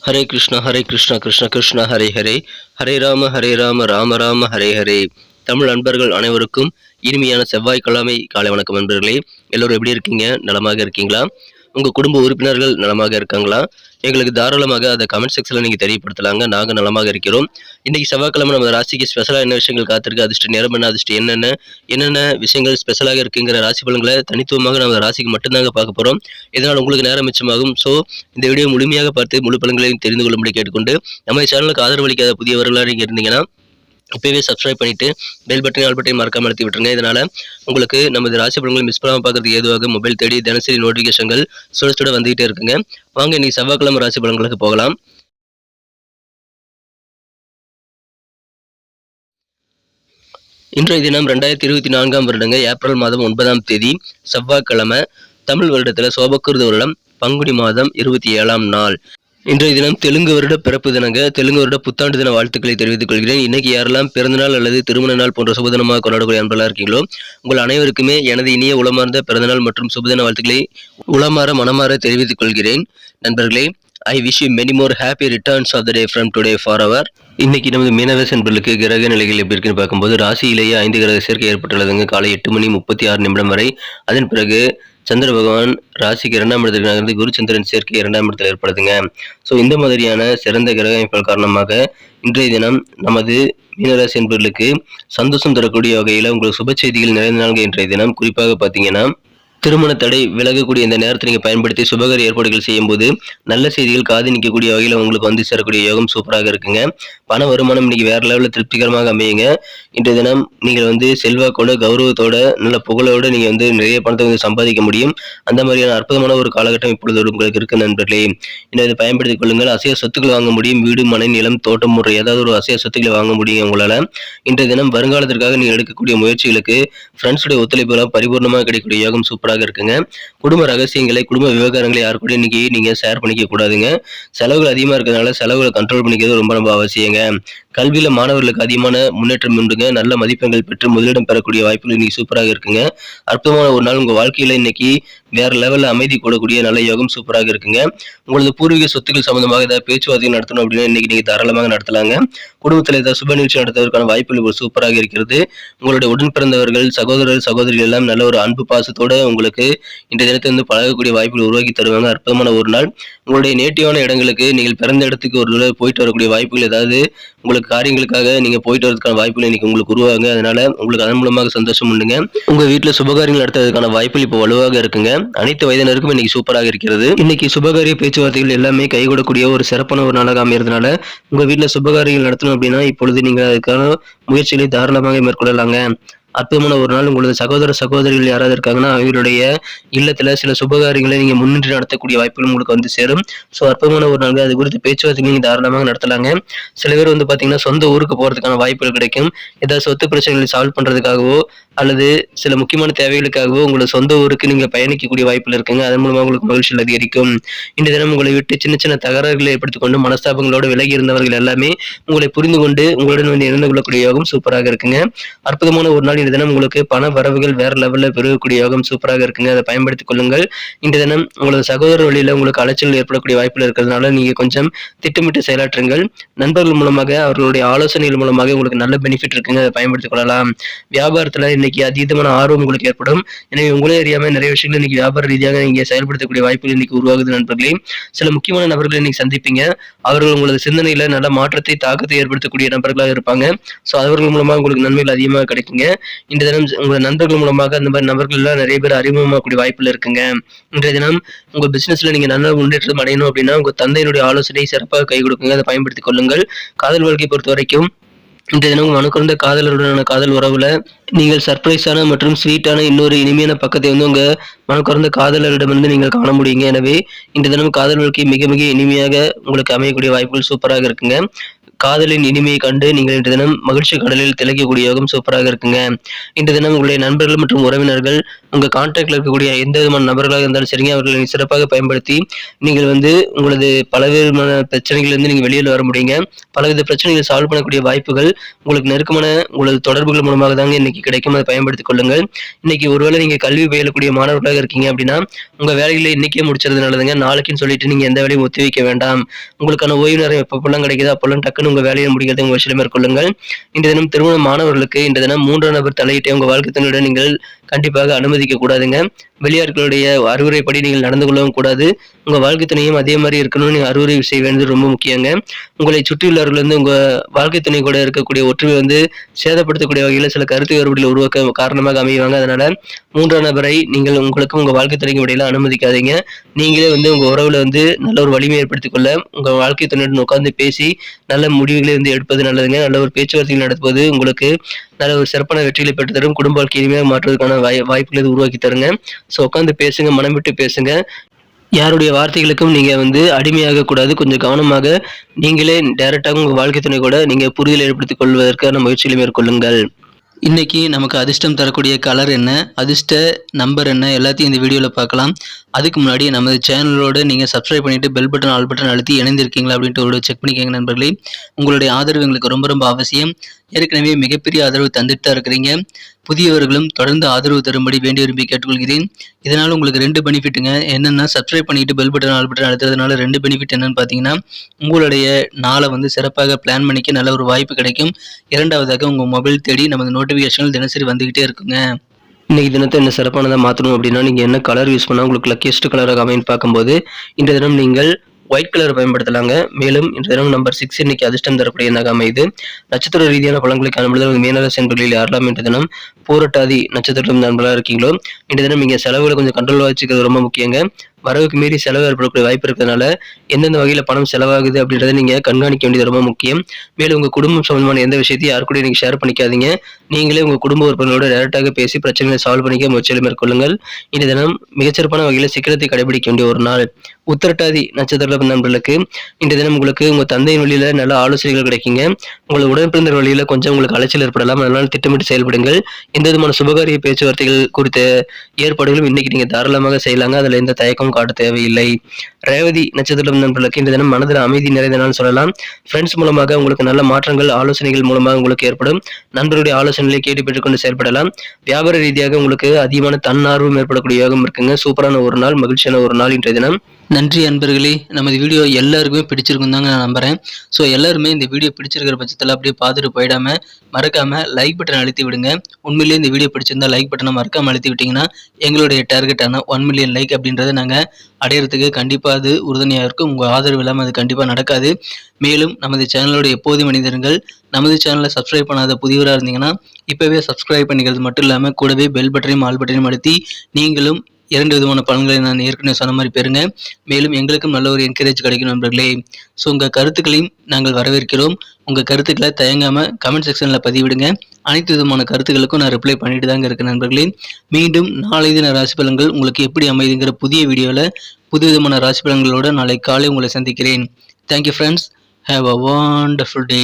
ஹரே கிருஷ்ணா கிருஷ்ண கிருஷ்ண ஹரே ஹரே, ஹரே ராம ராம ராம ஹரே ஹரே. தமிழ் நண்பர்கள் அனைவருக்கும் இனிமையான செவ்வாய்க்கிழமை காலை வணக்கம் நண்பர்களே. எல்லோரும் எப்படி இருக்கீங்க? நலமாக இருக்கீங்களா? உங்கள் குடும்ப உறுப்பினர்கள் நலமாக இருக்காங்களா? எங்களுக்கு தாராளமாக அதை கமெண்ட் செக்ஷனில் நீங்கள் தெரியப்படுத்தலாங்க. நாங்கள் நலமாக இருக்கிறோம். இன்றைக்கி செவ்வாய்க்கிழமை நம்ம ராசிக்கு ஸ்பெஷலாக என்ன விஷயங்கள் காத்திருக்கு, அதிர்ஷ்ட நேரம் என்ன, அதிர்ஷ்டம் என்னென்ன விஷயங்கள் ஸ்பெஷலாக இருக்குங்கிற ராசி பலன்களை தனித்துவமாக நம்ம ராசிக்கு மட்டும்தாங்க பார்க்க போகிறோம். இதனால் உங்களுக்கு நேரம் மிச்சமாகும். ஸோ இந்த வீடியோ முழுமையாக பார்த்து முழு பலன்களையும் தெரிந்து கொள்ளும்படி கேட்டுக்கொண்டு, நம்ம சேனலுக்கு ஆதரவு அளிக்காத புதியவர்களாக நீங்கள் இருந்தீங்கன்னா இப்போவே சப்ஸ்கிரைப் பண்ணிவிட்டு பெல் பட்டனை ஆல் பட்டனை மறக்காமல் அழுத்தி விட்டுருங்க. இதனால் உங்களுக்கு நமது ராசி பலன்களை மிஸ் பண்ணாமல் பார்க்கறதுக்கு ஏதுவாக மொபைல் தேடி தினசரி நோட்டிஃபிகேஷன்கள் சுட வந்துகிட்டே இருக்குங்க. வாங்க இன்னைக்கு செவ்வாய்க்கிழமை ராசி பலன்களுக்கு போகலாம். இன்றைய தினம் 2024 வருடங்க ஏப்ரல் மாதம் 9ஆம் தேதி செவ்வாய்க்கிழமை. தமிழ் வருடத்தில் சோபக்கிருத வருடம் பங்குனி மாதம் 27ஆம் நாள். இன்றைய தினம் தெலுங்கு வருட பிறப்பு தினங்க. தெலுங்கு வருட புத்தாண்டு தின வாழ்த்துக்களை தெரிவித்துக் கொள்கிறேன். இன்னைக்கு யாரெல்லாம் பிறந்தநாள் அல்லது திருமண நாள் போன்ற சுபதினமாக கொண்டாடக்கூடிய அன்பர்களாக இருக்கீங்களோ உங்கள் அனைவருக்குமே எனது இனிய உளமார்ந்த பிறந்தநாள் மற்றும் சுபதின வாழ்த்துக்களை உளமாற மனமாற தெரிவித்துக் கொள்கிறேன். நண்பர்களே, I wish you many more happy returns of the day from today for அவர். இன்னைக்கு நமது மீனராசி என்பர்களுக்கு கிரக நிலைகள் எப்படி இருக்குன்னு பார்க்கும்போது, ராசியிலேயே 5 கிரக சேர்க்கை ஏற்பட்டுள்ளதுங்க. காலை 8:36 வரை. அதன் பிறகு சந்திர பகவான் ராசிக்கு 2ஆம் இடத்துல நகர்ந்து குரு சந்திரன் சேர்க்கை 2ஆம் இடத்துல ஏற்படுதுங்க. ஸோ இந்த மாதிரியான சிறந்த கிரக அமைப்புகள் காரணமாக இன்றைய தினம் நமது மீனராசி என்பவர்களுக்கு சந்தோஷம் தரக்கூடிய வகையில் உங்களுக்கு சுப செய்திகள் நிறைந்த நாள்கள். இன்றைய தினம் குறிப்பாக பார்த்தீங்கன்னா, திருமண தடை விலகக்கூடிய இந்த நேரத்தை நீங்கள் பயன்படுத்தி சுபகாரிய ஏற்பாடுகள் செய்யும்போது நல்ல செய்திகள் காது நிற்கக்கூடிய வகையில் உங்களுக்கு வந்து சேரக்கூடிய யோகம் சூப்பராக இருக்குங்க. பண வருமானம் இன்னைக்கு வேற லெவலில் திருப்திகரமாக அமையுங்க. இன்றைய தினம் நீங்கள் செல்வாக்கோட கௌரவத்தோட நல்ல புகழோட நீங்கள் நிறைய பணத்தை சம்பாதிக்க முடியும். அந்த மாதிரியான அற்புதமான ஒரு காலகட்டம் இப்பொழுது உங்களுக்கு இருக்கு நண்பர்களே. இதை பயன்படுத்திக் கொள்ளுங்கள். அசைய சொத்துக்கள் வாங்க முடியும். வீடு, மனை, நிலம், தோட்டம் முறை ஏதாவது ஒரு அசைய சொத்துக்களை வாங்க முடியும் உங்களால். இன்றைய தினம் வருங்காலத்திற்காக நீங்கள் எடுக்கக்கூடிய முயற்சிகளுக்கு ஃப்ரெண்ட்ஸுடைய ஒத்துழைப்புகளாக பரிபூர்ணமாக கிடைக்கக்கூடிய யோகம் சூப்பராக இருக்குங்க. குடும்ப ரகசியங்களை, குடும்ப விவகாரங்களை யாரு கூட இன்னைக்கு நீங்க ஷேர் பண்ணிக்க கூடாதுங்க. செலவுகள் அதிகமா இருக்கிறதுனால செலவுகளை கண்ட்ரோல் பண்ணிக்கிறது ரொம்ப அவசியங்க. கல்வியில மாணவர்களுக்கு அதிகமான முன்னேற்றம் உண்டுங்க. நல்ல மதிப்பெண்கள் பெற்று முதலிடம் பெறக்கூடிய வாய்ப்புகள் இன்னைக்கு சூப்பராக இருக்குங்க. அற்புதமான ஒரு நாள். உங்க வாழ்க்கையில இன்னைக்கு வேற லெவல்ல அமைதி கூடக்கூடிய நல்ல யோகம் சூப்பராக இருக்குங்க. உங்களது பூர்வீக சொத்துக்கள் சம்பந்தமாக ஏதாவது பேச்சுவார்த்தை நடத்தணும் அப்படின்னா இன்னைக்கு நீங்க தாராளமாக நடத்தலாங்க. குடும்பத்தில் ஏதாவது சுப நிகழ்ச்சி நடத்துவதற்கான வாய்ப்புகள் சூப்பராக இருக்கிறது. உங்களுடைய உடன் பிறந்தவர்கள், சகோதரர், சகோதரிகள் எல்லாம் நல்ல ஒரு அன்பு பாசத்தோட உங்களுக்கு இந்த தினத்தை பழகக்கூடிய வாய்ப்புகள் உருவாக்கி தருவாங்க. அற்புதமான ஒரு நாள். உங்களுடைய நேட்டிவான இடங்களுக்கு நீங்கள் பிறந்த இடத்துக்கு ஒரு தடவை போயிட்டு வரக்கூடிய வாய்ப்புகள், ஏதாவது உங்களுக்கு காரியங்களுக்காக நீங்க போயிட்டு வரதுக்கான வாய்ப்புகள் இன்னைக்கு உங்களுக்கு உருவாங்க. அதனால உங்களுக்கு அதன் மூலமாக சந்தோஷம் உண்டுங்க. உங்க வீட்டுல சுபகாரியங்கள் நடத்துவதற்கான வாய்ப்புகள் இப்போ வலுவாக இருக்குங்க. அனைத்து வயதினருக்கும் இன்னைக்கு சூப்பராக இருக்கிறது. இன்னைக்கு சுபகாரிய பேச்சுவார்த்தைகள் எல்லாமே கைகூடக்கூடிய ஒரு சிறப்பான ஒரு நாளாக அமையறதுனால உங்க வீட்டுல சுபகாரியங்கள் நடத்தணும் அப்படின்னா இப்பொழுது நீங்க அதுக்கான முயற்சிகளை தாராளமாக மேற்கொள்ளலாங்க. அற்புதமான ஒரு நாள். உங்களது சகோதர சகோதரிகள் யாராவது இருக்காங்கன்னா அவங்களுடைய இல்லத்துல சில சுபகாரியங்களை நீங்க முன்னின்று நடத்தக்கூடிய வாய்ப்புகள் உங்களுக்கு சேரும். ஸோ அற்புதமான ஒரு நாள். அது குறித்து பேச்சுவார்த்தை நீங்க தாராளமாக நடத்தலாங்க. சில பேர் பாத்தீங்கன்னா சொந்த ஊருக்கு போறதுக்கான வாய்ப்புகள் கிடைக்கும். ஏதாவது சொத்து பிரச்சனைகளை சால்வ் பண்றதுக்காகவோ அல்லது சில முக்கியமான தேவைகளுக்காகவோ உங்களோட சொந்த ஊருக்கு நீங்க பயணிக்கக்கூடிய வாய்ப்புகள் இருக்குங்க. அதன் மூலமாக உங்களுக்கு மகிழ்ச்சிகள் அதிகரிக்கும். இந்த தினம் உங்களை விட்டு சின்ன சின்ன தகராறுகளை ஏற்படுத்திக் கொண்டு மனஸ்தாபங்களோடு விலகி இருந்தவர்கள் எல்லாமே உங்களை புரிந்து கொண்டு உங்களுடன் இணைந்து கொள்ளக்கூடிய யோகம் சூப்பராக இருக்குங்க. அற்புதமான ஒரு நாள். இந்த தினம் உங்களுக்கு பண வரவுகள் வேற லெவல்ல பெருகக்கூடிய யோகம் சூப்பராக இருக்குங்க. அதை பயன்படுத்திக் கொள்ளுங்கள். இந்த தினம் உங்களது சகோதர வழியில உங்களுக்கு அலைச்சல் ஏற்படக்கூடிய வாய்ப்புகள் இருக்கிறதுனால நீங்க கொஞ்சம் திட்டமிட்டு செயலாற்றுங்கள். நண்பர்கள் மூலமாக அவர்களுடைய ஆலோசனைகள் மூலமாக உங்களுக்கு நல்ல பெனிஃபிட் இருக்குங்க. அதை பயன்படுத்திக் கொள்ளலாம். வியாபாரத்துல இன்னைக்கு அதீதமான ஆர்வம் உங்களுக்கு ஏற்படும். எனவே உங்களே அறியாம நிறைய விஷயங்கள் இன்னைக்கு வியாபார ரீதியாக நீங்க செயல்படுத்தக்கூடிய வாய்ப்புகள் இன்னைக்கு உருவாகுது நண்பர்களே. சில முக்கியமான நபர்களை இன்னைக்கு சந்திப்பீங்க. அவர்கள் உங்களது சிந்தனையில நல்ல மாற்றத்தை, தாக்கத்தை ஏற்படுத்தக்கூடிய நபர்களாக இருப்பாங்க. ஸோ அவர்கள் மூலமாக உங்களுக்கு நன்மைகள் அதிகமாக கிடைக்குங்க. இந்த தினம் உங்க நண்பர்கள் மூலமாக அந்த மாதிரி நபர்கள் எல்லாம் நிறைய பேர் அறிமுகமாகக்கூடிய வாய்ப்புகள் இருக்குங்க. இன்றைய தினம் உங்க பிசினஸ்ல நீங்க நல்ல முன்னேற்றம் அடையணும் அப்படின்னா உங்க தந்தையினுடைய ஆலோசனை சிறப்பாக கை கொடுக்குங்க. அதை பயன்படுத்திக் கொள்ளுங்கள். காதல் வாழ்க்கை பொறுத்த வரைக்கும் இன்றைய தினம் மனுக்குறந்த காதலருடனான காதல் உறவுல நீங்கள் சர்ப்ரைஸான மற்றும் ஸ்வீட்டான இன்னொரு இனிமையான பக்கத்தை உங்க மனக்குறந்த காதலரிடமிருந்து நீங்கள் காண முடியுங்க. எனவே இன்றைய தினம் காதல் வாழ்க்கை மிக மிக இனிமையாக உங்களுக்கு அமையக்கூடிய வாய்ப்புகள் சூப்பராக இருக்குங்க. காதலின் இனிமையை கண்டு நீங்கள் இன்று தினம் மகிழ்ச்சி கடலில் திளைக்கக்கூடிய யோகம் சூப்பராக இருக்குங்க. இன்று தினம் உங்களுடைய நண்பர்கள் மற்றும் உறவினர்கள் உங்க கான்டாக்ட்ல இருக்கக்கூடிய எந்த விதமான நபர்களாக இருந்தாலும் சரிங்க, அவர்களை சிறப்பாக பயன்படுத்தி நீங்கள் உங்களது பலவிதமான பிரச்சனைகளிலிருந்து நீங்க வெளியில் வர முடியுங்க. பலவித பிரச்சனைகளை சால்வ் பண்ணக்கூடிய வாய்ப்புகள் உங்களுக்கு நெருக்கமான உங்களது தொடர்புகள் மூலமாக தாங்க இன்னைக்கு கிடைக்கும். அதை பயன்படுத்திக் கொள்ளுங்கள். இன்னைக்கு ஒருவேளை நீங்க கல்வி பயிலக்கூடிய மாணவர்களாக இருக்கீங்க அப்படின்னா உங்க வேலைகளை இன்னைக்கே முடிச்சது நல்லதுங்க. நாளைக்குன்னு சொல்லிட்டு நீங்க எந்த வேலையும் ஒத்தி வைக்க வேண்டாம். உங்களுக்கான ஓய்வு நேரம் எப்பப்பெல்லாம் கிடைக்குதோ அப்பெல்லாம் டக்குன்னு உங்க வேலையை முடிக்கிறதை உங்க விஷயம் மேற்கொள்ளுங்கள். இன்று தினம் திருமண மாணவர்களுக்கு இன்று தினம் 3ஆம் நபர் தலையிட்டு உங்க வாழ்க்கை துணையுடன் நீங்கள் கண்டிப்பாக அனுமதிக்க கூடாதுங்க. வெளியாட்களுடைய அறிவுரைப்படி நீங்கள் நடந்து கொள்ளவும் கூடாது. உங்க வாழ்க்கை துணையும் அதே மாதிரி இருக்கணும்னு நீங்க அறிவுரை செய்ய வேண்டியது ரொம்ப முக்கியங்க. உங்களை சுற்றியுள்ளவர்கள் உங்க வாழ்க்கை துணை கூட இருக்கக்கூடிய ஒற்றுமை சேதப்படுத்தக்கூடிய வகையில சில கருத்து வேறுபாடுகளை உருவாக்க காரணமாக அமைவாங்க. அதனால 3ஆம் நபரை நீங்கள் உங்களுக்கும் உங்க வாழ்க்கை துணைக்கும் இடையில அனுமதிக்காதீங்க. நீங்களே உங்க உறவுல நல்ல ஒரு வலிமை ஏற்படுத்திக் கொள்ள உங்க வாழ்க்கை துணையுடன் உட்கார்ந்து பேசி நல்ல முடிவுகளை எடுப்பது நல்லதுங்க. நல்ல ஒரு பேச்சுவார்த்தைகள் நடத்துவது உங்களுக்கு நல்ல ஒரு சிறப்பான வெற்றிகளை பெற்று தரும். குடும்ப வாழ்க்கை இனிமையாக மாற்றுவதற்கான வாய்ப்புகளை உருவாக்கி தருங்க. ஸோ உட்காந்து பேசுங்க, மனம் விட்டு பேசுங்க. யாருடைய வார்த்தைகளுக்கும் நீங்க அடிமையாக கூடாது. கொஞ்சம் கவனமாக நீங்களே டைரக்டாக உங்க வாழ்க்கை துணை கூட நீங்க புரிதல் ஏற்படுத்திக் கொள்வதற்கான முயற்சிகளை மேற்கொள்ளுங்கள். இன்னைக்கு நமக்கு அதிர்ஷ்டம் தரக்கூடிய கலர் என்ன, அதிர்ஷ்ட நம்பர் என்ன, எல்லாத்தையும் இந்த வீடியோவில் பார்க்கலாம். அதுக்கு முன்னாடி நமது சேனலோடு நீங்கள் சப்ஸ்கிரைப் பண்ணிட்டு பெல் பட்டன் ஆல் பட்டன் அழுத்தி இணைந்திருக்கீங்களா அப்படின்ட்டு ஒரு செக் பண்ணிக்கோங்க நண்பர்களே. உங்களுடைய ஆதரவு எங்களுக்கு ரொம்ப ரொம்ப அவசியம். ஏற்கனவே மிகப்பெரிய ஆதரவு தந்துட்டு தான் இருக்கிறீங்க. புதியவர்களும் தொடர்ந்து ஆதரவு தரும்படி வேண்டி விரும்பி கேட்டுக்கொள்கிறேன். இதனால் உங்களுக்கு 2 பெனிஃபிட்டுங்க. என்னென்னா சப்ஸ்கிரைப் பண்ணிட்டு பெல் பட்டன் ஆல் பட்டன் அழுத்துறதுனால 2 பெனிஃபிட் என்னன்னு பார்த்தீங்கன்னா, உங்களுடைய நாளை சிறப்பாக பிளான் பண்ணிக்க நல்ல ஒரு வாய்ப்பு கிடைக்கும். இரண்டாவதாக உங்கள் மொபைல் தேடி நமது நோட்டிஃபிகேஷன்கள் தினசரி வந்துகிட்டே இருக்குங்க. இன்னைக்கு தினத்தை என்ன சிறப்பானதாக மாற்றணும் அப்படின்னா, நீங்கள் என்ன கலர் யூஸ் பண்ணால் உங்களுக்கு லக்கியஸ்ட் கலராக அமைன்னு பார்க்கும்போது இந்த தினம் நீங்கள் ஒயிட் கலர் பயன்படுத்தலாங்க. மேலும் இந்த தினம் நம்பர் 6 இன்னைக்கு அதிர்ஷ்டம் தரக்கூடிய எண்ணாக அமைது. நட்சத்திர ரீதியான பலன்களை காணும்பொழுது மீனராசி என்பர்களில் யாரெல்லாம் இன்று தினம் பூரட்டாதி நட்சத்திரம் நண்பர்களாக இருக்கீங்களோ இன்று தினம் நீங்க செலவுகளை கொஞ்சம் கண்ட்ரோல் வச்சுக்கிறது ரொம்ப முக்கியங்க. வரவுக்கு மீறி செலவு ஏற்படக்கூடிய வாய்ப்பு இருக்கிறதுனால எந்தெந்த வகையில பணம் செலவாகுது அப்படின்றத நீங்க கண்காணிக்க வேண்டியது ரொம்ப முக்கியம். மேலும் உங்க குடும்பம் சம்பந்தமான எந்த விஷயத்தையும் யாரு கூட நீங்க ஷேர் பண்ணிக்காதீங்க. நீங்களே உங்க குடும்ப உறுப்பினரோட டைரக்டாக பேசி பிரச்சனைகளை சால்வ் பண்ணிக்க முயற்சிகளை மேற்கொள்ளுங்கள். இந்த தினம் மிகச்சிறப்பான வகையில சிக்கனத்தை கடைபிடிக்க வேண்டிய ஒரு நாள். உத்திரட்டாதி நட்சத்திர நண்பர்களுக்கு இந்த தினம் உங்களுக்கு உங்க தந்தையின் வழியில நல்ல ஆலோசனைகள் கிடைக்குங்க. உங்களை உடன்பிறந்த வழியில கொஞ்சம் உங்களுக்கு அலைச்சல் ஏற்படலாம். அதனால திட்டமிட்டு செயல்படுங்கள். எந்த விதமான சுபகாரிய பேச்சுவார்த்தைகள் குறித்த ஏற்பாடுகளும் இன்னைக்கு நீங்க தாராளமாக செய்யலாங்க. அதுல எந்த தயக்கமும் காட்ட தேவையில்லை. ரேவதி நட்சத்திரம் நண்பர்களுக்கு இந்த தினம் மனதில் அமைதி நிறைந்த நாள் சொல்லலாம். ஃப்ரெண்ட்ஸ் மூலமாக உங்களுக்கு நல்ல மாற்றங்கள் ஆலோசனைகள் மூலமாக உங்களுக்கு ஏற்படும். நண்பர்களுடைய ஆலோசனைகளை கேட்டு பெற்றுக்கொண்டு செயல்படலாம். வியாபார ரீதியாக உங்களுக்கு அதிகமான தன்னார்வம் ஏற்படக்கூடிய யோகம் இருக்குங்க. சூப்பரான ஒரு நாள், மகிழ்ச்சியான ஒரு நாள் இன்றைய தினம். நன்றி அன்பர்களே. நமது வீடியோ எல்லாருக்குமே பிடிச்சிருக்கும் தாங்க நான் நம்புறேன். ஸோ எல்லாருமே இந்த வீடியோ பிடிச்சிருக்கிற பட்சத்தில் அப்படியே பார்த்துட்டு போயிடாம மறக்காம லைக் பட்டன் அழுத்தி விடுங்க. உண்மையிலேயே இந்த வீடியோ பிடிச்சிருந்தா லைக் பட்டனை மறக்காம அழுத்தி விட்டீங்கன்னா எங்களுடைய டார்கெட்டான 1 மில்லியன் லைக் அப்படின்றத நாங்கள் அடையிறதுக்கு கண்டிப்பாக அது உறுதுணையாக இருக்கும். உங்கள் ஆதரவு இல்லாமல் அது கண்டிப்பாக நடக்காது. மேலும் நமது சேனலோட எப்போதும் மனிதர்கள் நமது சேனலை சப்ஸ்கிரைப் பண்ணாத புதியவராக இருந்தீங்கன்னா இப்போவே சப்ஸ்கிரைப் பண்ணிக்கிறது மட்டும் இல்லாமல் கூடவே பெல் பட்டனையும் ஆல் பட்டனையும் அழுத்தி நீங்களும் 2 விதமான பலன்களை நான் ஏற்கனவே சொன்ன மாதிரி பெறுங்க. மேலும் எங்களுக்கும் நல்ல ஒரு என்கரேஜ் கிடைக்கும் நண்பர்களே. ஸோ உங்கள் கருத்துக்களையும் நாங்கள் வரவேற்கிறோம். உங்கள் கருத்துக்களை தயங்காமல் கமெண்ட் செக்ஷனில் பதிவிடுங்க. அனைத்து விதமான கருத்துக்களுக்கும் நான் ரிப்ளை பண்ணிட்டு தாங்க இருக்கேன் நண்பர்களே. மீண்டும் நாளை தின ராசி பலன்கள் உங்களுக்கு எப்படி அமைதுங்கிற புதிய வீடியோவில் புது விதமான ராசி பலன்களோடு நாளை காலை உங்களை சந்திக்கிறேன். Thank you friends. Have a wonderful day.